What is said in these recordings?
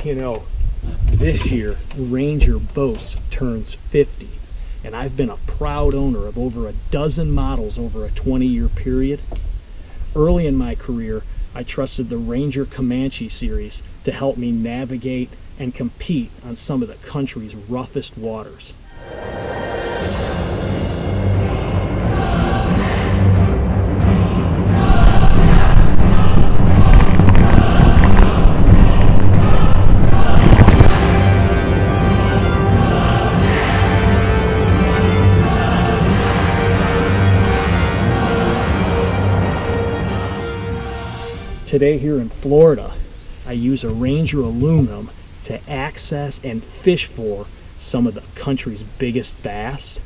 You know, this year, Ranger Boats turns 50, and I've been a proud owner of over a dozen models over a 20-year period. Early in my career, I trusted the Ranger Comanche series to help me navigate and compete on some of the country's roughest waters. Today here in Florida, I use a Ranger aluminum to access and fish for some of the country's biggest bass.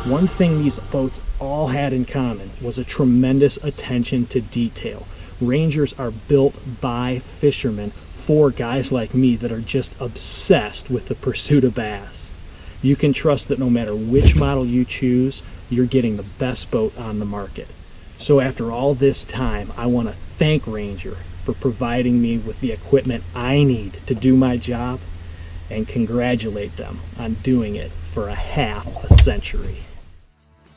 One thing these boats all had in common was a tremendous attention to detail. Rangers are built by fishermen for guys like me that are just obsessed with the pursuit of bass. You can trust that no matter which model you choose, you're getting the best boat on the market. So after all this time, I want to thank Ranger for providing me with the equipment I need to do my job, and congratulate them on doing it for a half a century.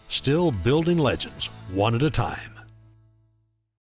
Still building legends, one at a time.